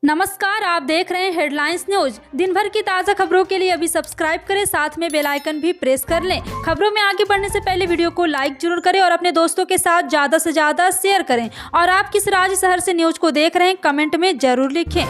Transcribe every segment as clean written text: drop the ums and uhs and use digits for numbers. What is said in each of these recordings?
नमस्कार, आप देख रहे हैं हेडलाइंस न्यूज। दिन भर की ताज़ा खबरों के लिए अभी सब्सक्राइब करें, साथ में बेल आइकन भी प्रेस कर लें। खबरों में आगे बढ़ने से पहले वीडियो को लाइक जरूर करें और अपने दोस्तों के साथ ज़्यादा से ज़्यादा शेयर करें। और आप किस राज्य शहर से न्यूज को देख रहे हैं, कमेंट में जरूर लिखें।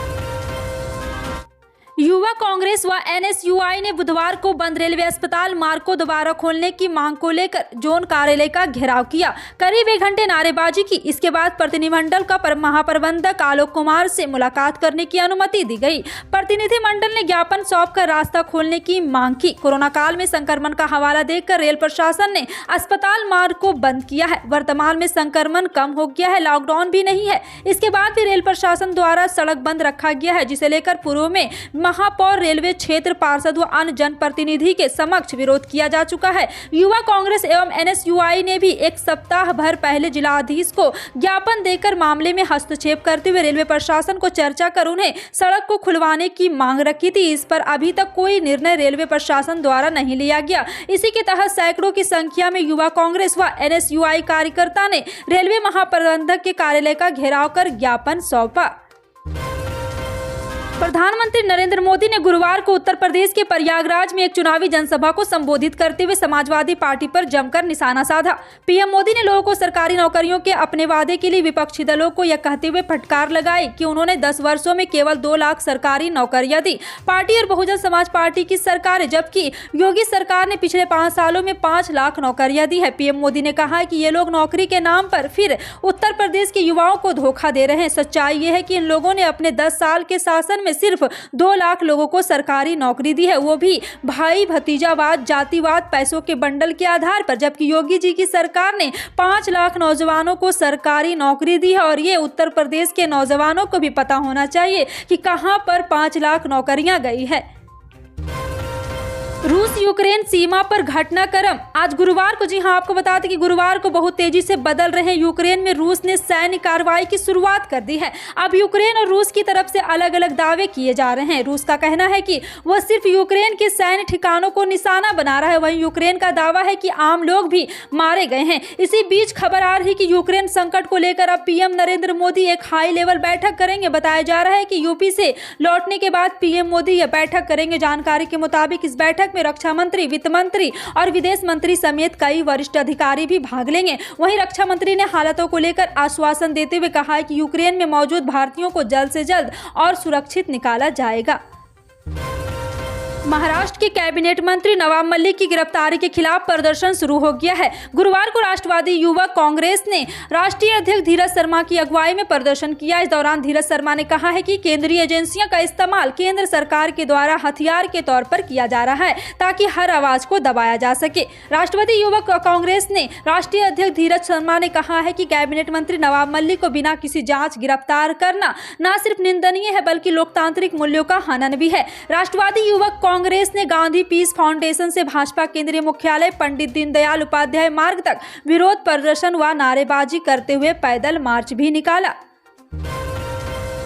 युवा कांग्रेस व एनएसयूआई ने बुधवार को बंद रेलवे अस्पताल मार्ग को दोबारा खोलने की मांग को लेकर जोन कार्यालय का घेराव किया। करीब 1 घंटे नारेबाजी की। इसके बाद प्रतिनिधिमंडल का महाप्रबंधक आलोक कुमार से मुलाकात करने की अनुमति दी गई। प्रतिनिधिमंडल ने ज्ञापन सौंपकर रास्ता खोलने की मांग की। कोरोना काल में संक्रमण का हवाला देकर रेल प्रशासन ने अस्पताल मार्ग को बंद किया है। वर्तमान में संक्रमण कम हो गया है, लॉकडाउन भी नहीं है। इसके बाद भी रेल प्रशासन द्वारा सड़क बंद रखा गया है, जिसे लेकर पूर्व में महापौर, रेलवे क्षेत्र पार्षद व अन्य जनप्रतिनिधि के समक्ष विरोध किया जा चुका है। युवा कांग्रेस एवं एनएसयूआई ने भी 1 सप्ताह भर पहले जिलाधीश को ज्ञापन देकर मामले में हस्तक्षेप करते हुए रेलवे प्रशासन को चर्चा कर उन्हें सड़क को खुलवाने की मांग रखी थी। इस पर अभी तक कोई निर्णय रेलवे प्रशासन द्वारा नहीं लिया गया। इसी के तहत सैकड़ों की संख्या में युवा कांग्रेस व एनएसयूआई कार्यकर्ता ने रेलवे महाप्रबंधक के कार्यालय का घेराव कर ज्ञापन सौंपा। प्रधानमंत्री नरेंद्र मोदी ने गुरुवार को उत्तर प्रदेश के प्रयागराज में एक चुनावी जनसभा को संबोधित करते हुए समाजवादी पार्टी पर जमकर निशाना साधा। पीएम मोदी ने लोगों को सरकारी नौकरियों के अपने वादे के लिए विपक्षी दलों को यह कहते हुए फटकार लगाई कि उन्होंने 10 वर्षों में केवल 2 लाख सरकारी नौकरियां दी। पार्टी और बहुजन समाज पार्टी की सरकार है, जबकि योगी सरकार ने पिछले 5 सालों में 5 लाख नौकरियां दी है। पीएम मोदी ने कहा कि ये लोग नौकरी के नाम पर फिर उत्तर प्रदेश के युवाओं को धोखा दे रहे हैं। सच्चाई ये है कि इन लोगों ने अपने 10 साल के शासन में सिर्फ 2 लाख लोगों को सरकारी नौकरी दी है, वो भी भाई भतीजावाद, जातिवाद, पैसों के बंडल के आधार पर। जबकि योगी जी की सरकार ने 5 लाख नौजवानों को सरकारी नौकरी दी है। और ये उत्तर प्रदेश के नौजवानों को भी पता होना चाहिए कि कहां पर 5 लाख नौकरियां गई है। रूस यूक्रेन सीमा पर घटनाक्रम। आज गुरुवार को, जी हां, आपको बता दें कि गुरुवार को बहुत तेजी से बदल रहे यूक्रेन में रूस ने सैन्य कार्रवाई की शुरुआत कर दी है। अब यूक्रेन और रूस की तरफ से अलग अलग दावे किए जा रहे हैं। रूस का कहना है कि वह सिर्फ यूक्रेन के सैन्य ठिकानों को निशाना बना रहा है, वहीं यूक्रेन का दावा है कि आम लोग भी मारे गए हैं। इसी बीच खबर आ रही कि यूक्रेन संकट को लेकर अब पीएम नरेंद्र मोदी एक हाई लेवल बैठक करेंगे। बताया जा रहा है कि यूपी से लौटने के बाद पीएम मोदी यह बैठक करेंगे। जानकारी के मुताबिक इस बैठक में रक्षा मंत्री, वित्त मंत्री और विदेश मंत्री समेत कई वरिष्ठ अधिकारी भी भाग लेंगे। वहीं रक्षा मंत्री ने हालातों को लेकर आश्वासन देते हुए कहा है कि यूक्रेन में मौजूद भारतीयों को जल्द से जल्द और सुरक्षित निकाला जाएगा। महाराष्ट्र के कैबिनेट मंत्री नवाब मलिक की गिरफ्तारी के खिलाफ प्रदर्शन शुरू हो गया है। गुरुवार को राष्ट्रवादी युवक कांग्रेस ने राष्ट्रीय अध्यक्ष धीरज शर्मा की अगुवाई में प्रदर्शन किया। इस दौरान धीरज शर्मा ने कहा है कि केंद्रीय एजेंसियों का इस्तेमाल केंद्र सरकार के द्वारा हथियार के तौर पर किया जा रहा है, ताकि हर आवाज को दबाया जा सके। राष्ट्रवादी युवक कांग्रेस ने राष्ट्रीय अध्यक्ष धीरज शर्मा ने कहा है कि कैबिनेट मंत्री नवाब मलिक को बिना किसी जांच गिरफ्तार करना न सिर्फ निंदनीय है, बल्कि लोकतांत्रिक मूल्यों का हनन भी है। राष्ट्रवादी युवक कांग्रेस ने गांधी पीस फाउंडेशन से भाजपा केंद्रीय मुख्यालय पंडित दीनदयाल उपाध्याय मार्ग तक विरोध प्रदर्शन व नारेबाजी करते हुए पैदल मार्च भी निकाला।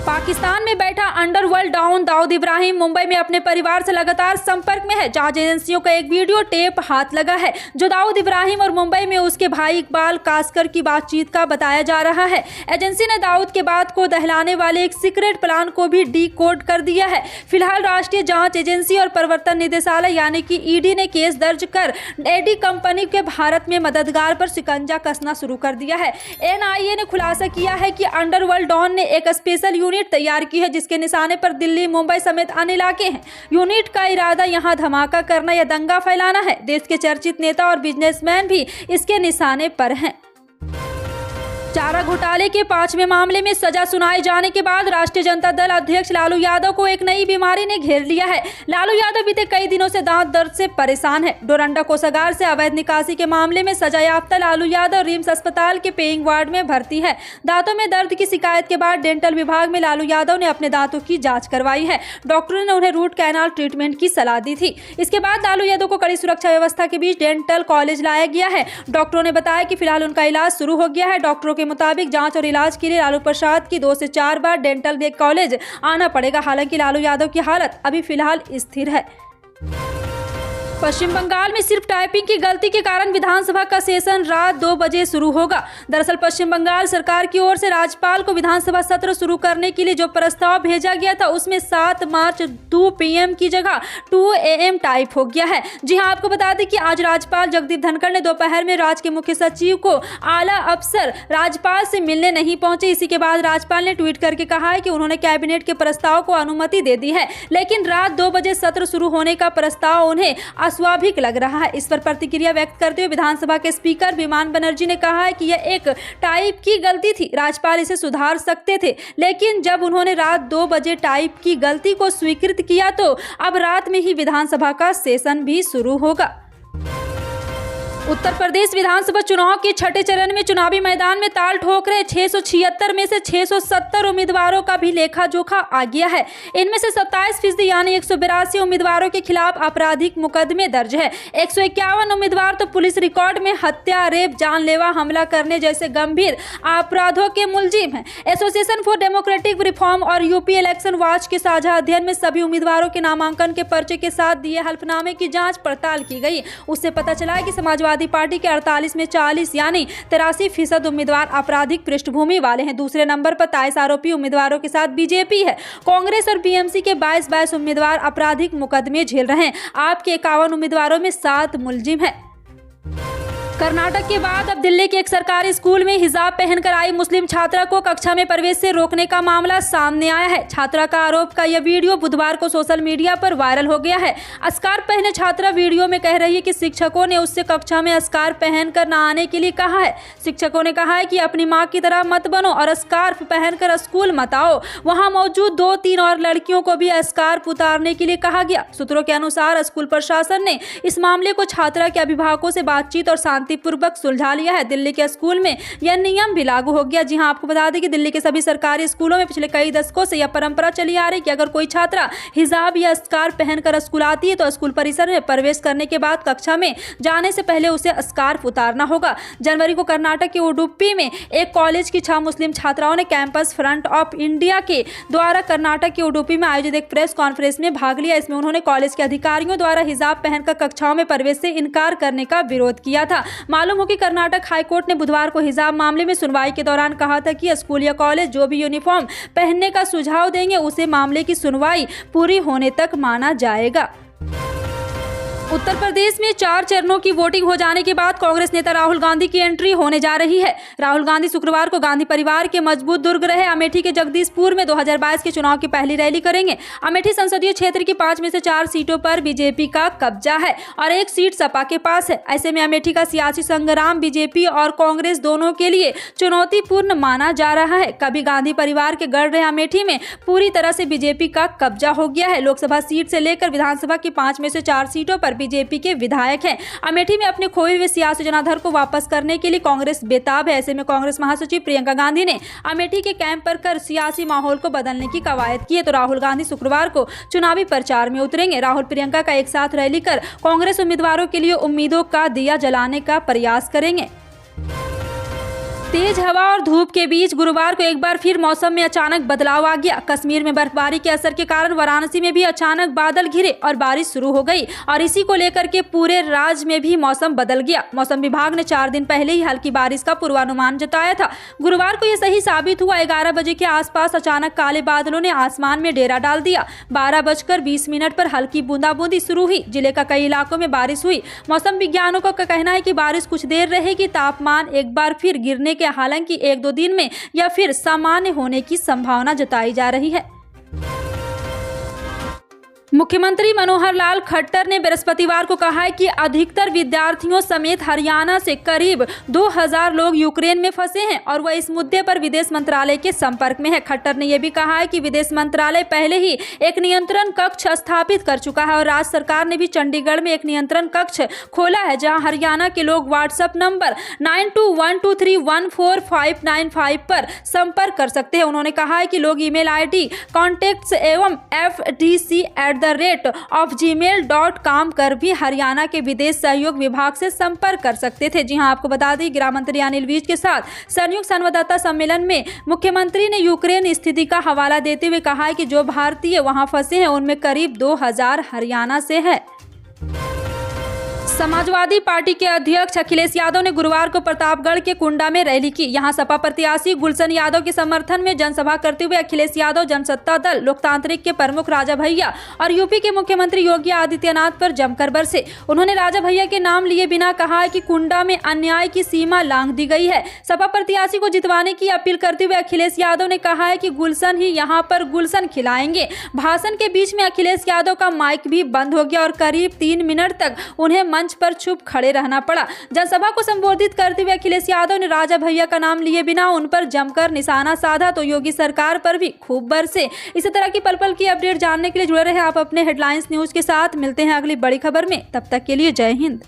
पाकिस्तान में बैठा अंडरवर्ल्ड डॉन दाऊद इब्राहिम मुंबई में अपने परिवार से लगातार संपर्क में है। जांच एजेंसियों का एक वीडियो टेप हाथ लगा है, जो दाऊद इब्राहिम और मुंबई में उसके भाई इकबाल कासकर की बातचीत का बताया जा रहा है। एजेंसी ने दाऊद के बात को दहलाने वाले एक सीक्रेट प्लान को भी डीकोड कर दिया है। फिलहाल राष्ट्रीय जांच एजेंसी और प्रवर्तन निदेशालय यानी कि ईडी ने केस दर्ज कर एडी कंपनी के भारत में मददगार पर शिकंजा कसना शुरू कर दिया है। एनआईए ने खुलासा किया है कि अंडरवर्ल्ड डॉन ने एक स्पेशल यूनिट तैयार की है, जिसके निशाने पर दिल्ली, मुंबई समेत अन्य इलाके हैं। यूनिट का इरादा यहां धमाका करना या दंगा फैलाना है। देश के चर्चित नेता और बिजनेसमैन भी इसके निशाने पर हैं। चारा घोटाले के 5वें मामले में सजा सुनाए जाने के बाद राष्ट्रीय जनता दल अध्यक्ष लालू यादव को एक नई बीमारी ने घेर लिया है। लालू यादव बीते कई दिनों से दांत दर्द से परेशान है। डोरंडा कोषागार से अवैध निकासी के मामले में सजायाफ्ता लालू यादव रिम्स अस्पताल के पेइंग वार्ड में भर्ती है। दांतों में दर्द की शिकायत के बाद डेंटल विभाग में लालू यादव ने अपने दांतों की जाँच करवाई है। डॉक्टरों ने उन्हें रूट कैनाल ट्रीटमेंट की सलाह दी थी। इसके बाद लालू यादव को कड़ी सुरक्षा व्यवस्था के बीच डेंटल कॉलेज लाया गया है। डॉक्टरों ने बताया कि फिलहाल उनका इलाज शुरू हो गया है। डॉक्टरों के मुताबिक जांच और इलाज के लिए लालू प्रसाद की 2 से 4 बार डेंटल कॉलेज आना पड़ेगा। हालांकि लालू यादव की हालत अभी फिलहाल स्थिर है। पश्चिम बंगाल में सिर्फ टाइपिंग की गलती के कारण विधानसभा का सेशन रात 2 बजे शुरू होगा। दरअसल पश्चिम बंगाल सरकार की ओर से राज्यपाल को विधानसभा सत्र शुरू करने के लिए जो प्रस्ताव भेजा गया था उसमें 7 मार्च 2 PM की जगह 2 AM टाइप हो गया है। जी हां, आपको बता दें कि आज राज्यपाल जगदीप धनखड़ ने दोपहर में राज्य के मुख्य सचिव को आला अफसर राज्यपाल से मिलने नहीं पहुंचे। इसी के बाद राज्यपाल ने ट्वीट करके कहा है कि उन्होंने कैबिनेट के प्रस्ताव को अनुमति दे दी है, लेकिन रात 2 बजे सत्र शुरू होने का प्रस्ताव उन्हें अस्वाभाविक लग रहा है। इस पर प्रतिक्रिया व्यक्त करते हुए विधानसभा के स्पीकर विमान बनर्जी ने कहा है कि यह एक टाइप की गलती थी, राज्यपाल इसे सुधार सकते थे, लेकिन जब उन्होंने रात 2 बजे टाइप की गलती को स्वीकृत किया तो अब रात में ही विधानसभा का सेशन भी शुरू होगा। उत्तर प्रदेश विधानसभा चुनाव के छठे चरण में चुनावी मैदान में ताल ठोक रहे 676 में से 670 उम्मीदवारों का भी लेखा जोखा आ गया है। इनमें से 27% यानी 182 उम्मीदवारों के खिलाफ आपराधिक मुकदमे दर्ज है। 151 उम्मीदवार तो पुलिस रिकॉर्ड में हत्या, रेप, जानलेवा हमला करने जैसे गंभीर अपराधों के मुलजिम हैं। एसोसिएशन फॉर डेमोक्रेटिक रिफॉर्म और यूपी इलेक्शन वॉच के साझा अध्ययन में सभी उम्मीदवारों के नामांकन के पर्चे के साथ दिए हल्फनामे की जाँच पड़ताल की गई। उससे पता चला है कि समाजवादी पार्टी के 48 में 40 यानी 83% उम्मीदवार आपराधिक पृष्ठभूमि वाले हैं। दूसरे नंबर पर 23 आरोपी उम्मीदवारों के साथ बीजेपी है। कांग्रेस और बीएमसी के 22 उम्मीदवार आपराधिक मुकदमे झेल रहे हैं। आप के 51 उम्मीदवारों में 7 मुलजिम हैं। कर्नाटक के बाद अब दिल्ली के एक सरकारी स्कूल में हिजाब पहनकर आई मुस्लिम छात्रा को कक्षा में प्रवेश से रोकने का मामला सामने आया है। छात्रा का आरोप का यह वीडियो बुधवार को सोशल मीडिया पर वायरल हो गया है। स्कार्फ पहने छात्रा वीडियो में कह रही है कि शिक्षकों ने उससे कक्षा में स्कार्फ पहनकर न आने के लिए कहा है। शिक्षकों ने कहा है कि अपनी मां की तरह मत बनो और स्कार्फ पहनकर स्कूल मत आओ। वहां मौजूद 2-3 और लड़कियों को भी स्कार्फ उतारने के लिए कहा गया। सूत्रों के अनुसार स्कूल प्रशासन ने इस मामले को छात्रा के अभिभावकों से बातचीत और शांतिपूर्वक सुलझा लिया है। दिल्ली के स्कूल में यह नियम भी लागू हो गया। जी हां, आपको बता दें कि दिल्ली के सभी सरकारी स्कूलों में पिछले कई दशकों से यह परंपरा चली आ रही कि अगर कोई छात्रा हिजाब या स्कार्फ पहनकर स्कूल आती है तो स्कूल परिसर में प्रवेश करने के बाद कक्षा में जाने से पहले उसे स्कार्फ उतारना होगा। जनवरी को कर्नाटक के उडुपी में एक कॉलेज की 6 मुस्लिम छात्राओं ने कैंपस फ्रंट ऑफ इंडिया के द्वारा कर्नाटक के उडुपी में आयोजित एक प्रेस कॉन्फ्रेंस में भाग लिया। इसमें उन्होंने कॉलेज के अधिकारियों द्वारा हिजाब पहनकर कक्षाओं में प्रवेश से इनकार करने का विरोध किया था। मालूम हो कि कर्नाटक हाईकोर्ट ने बुधवार को हिजाब मामले में सुनवाई के दौरान कहा था कि स्कूल या कॉलेज जो भी यूनिफॉर्म पहनने का सुझाव देंगे उसे मामले की सुनवाई पूरी होने तक माना जाएगा। उत्तर प्रदेश में 4 चरणों की वोटिंग हो जाने के बाद कांग्रेस नेता राहुल गांधी की एंट्री होने जा रही है। राहुल गांधी शुक्रवार को गांधी परिवार के मजबूत दुर्ग रहे अमेठी के जगदीशपुर में 2022 के चुनाव की पहली रैली करेंगे। अमेठी संसदीय क्षेत्र की 5 में से 4 सीटों पर बीजेपी का कब्जा है और 1 सीट सपा के पास है। ऐसे में अमेठी का सियासी संग्राम बीजेपी और कांग्रेस दोनों के लिए चुनौतीपूर्ण माना जा रहा है। कभी गांधी परिवार के गढ़ रहे अमेठी में पूरी तरह से बीजेपी का कब्जा हो गया है। लोकसभा सीट से लेकर विधानसभा की 5 में से 4 सीटों पर बीजेपी के विधायक हैं। अमेठी में अपने खोए हुए सियासी जनाधार को वापस करने के लिए कांग्रेस बेताब है। ऐसे में कांग्रेस महासचिव प्रियंका गांधी ने अमेठी के कैंप पर कर सियासी माहौल को बदलने की कवायद की है। तो राहुल गांधी शुक्रवार को चुनावी प्रचार में उतरेंगे। राहुल प्रियंका का एक साथ रैली कर कांग्रेस उम्मीदवारों के लिए उम्मीदों का दिया जलाने का प्रयास करेंगे। तेज हवा और धूप के बीच गुरुवार को एक बार फिर मौसम में अचानक बदलाव आ गया। कश्मीर में बर्फबारी के असर के कारण वाराणसी में भी अचानक बादल घिरे और बारिश शुरू हो गई और इसी को लेकर के पूरे राज्य में भी मौसम बदल गया। मौसम विभाग ने 4 दिन पहले ही हल्की बारिश का पूर्वानुमान जताया था। गुरुवार को यह सही साबित हुआ। 11 बजे के आसपास अचानक काले बादलों ने आसमान में डेरा डाल दिया। 12:20 पर हल्की बूंदाबूंदी शुरू हुई। जिले का कई इलाकों में बारिश हुई। मौसम विज्ञानकों का कहना है कि बारिश कुछ देर रहेगी। तापमान एक बार फिर गिरने के हालांकि 1-2 दिन में या फिर सामान्य होने की संभावना जताई जा रही है। मुख्यमंत्री मनोहर लाल खट्टर ने बृहस्पतिवार को कहा है कि अधिकतर विद्यार्थियों समेत हरियाणा से करीब 2000 लोग यूक्रेन में फंसे हैं और वह इस मुद्दे पर विदेश मंत्रालय के संपर्क में है। खट्टर ने यह भी कहा है कि विदेश मंत्रालय पहले ही एक नियंत्रण कक्ष स्थापित कर चुका है और राज्य सरकार ने भी चंडीगढ़ में एक नियंत्रण कक्ष खोला है जहां हरियाणा के लोग व्हाट्सएप नंबर 9212314595 पर संपर्क कर सकते हैं। उन्होंने कहा है कि लोग ईमेल ID कॉन्टेक्ट्स एवं fdc@gmail.com कर भी हरियाणा के विदेश सहयोग विभाग से संपर्क कर सकते थे। जी हां, आपको बता दें गृह मंत्री अनिल विज के साथ संयुक्त संवाददाता सम्मेलन में मुख्यमंत्री ने यूक्रेन स्थिति का हवाला देते हुए कहा है कि जो भारतीय वहां फंसे हैं उनमें करीब 2000 हरियाणा से है। समाजवादी पार्टी के अध्यक्ष अखिलेश यादव ने गुरुवार को प्रतापगढ़ के कुंडा में रैली की। यहां सपा प्रत्याशी गुलशन यादव के समर्थन में जनसभा करते हुए अखिलेश यादव जनसत्ता दल लोकतांत्रिक के प्रमुख राजा भैया और यूपी के मुख्यमंत्री योगी आदित्यनाथ पर जमकर बरसे। उन्होंने राजा भैया के नाम लिए बिना कहा कि कुंडा में अन्याय की सीमा लांघ दी गई है। सपा प्रत्याशी को जितवाने की अपील करते हुए अखिलेश यादव ने कहा है कि गुलशन ही यहाँ पर गुलशन खिलाएंगे। भाषण के बीच में अखिलेश यादव का माइक भी बंद हो गया और करीब 3 मिनट तक उन्हें मंच पर चुप खड़े रहना पड़ा। जनसभा को संबोधित करते हुए अखिलेश यादव ने राजा भैया का नाम लिए बिना उन पर जमकर निशाना साधा तो योगी सरकार पर भी खूब बरसे। इसी तरह की पल पल की अपडेट जानने के लिए जुड़े रहे आप अपने हेडलाइंस न्यूज के साथ। मिलते हैं अगली बड़ी खबर में, तब तक के लिए जय हिंद।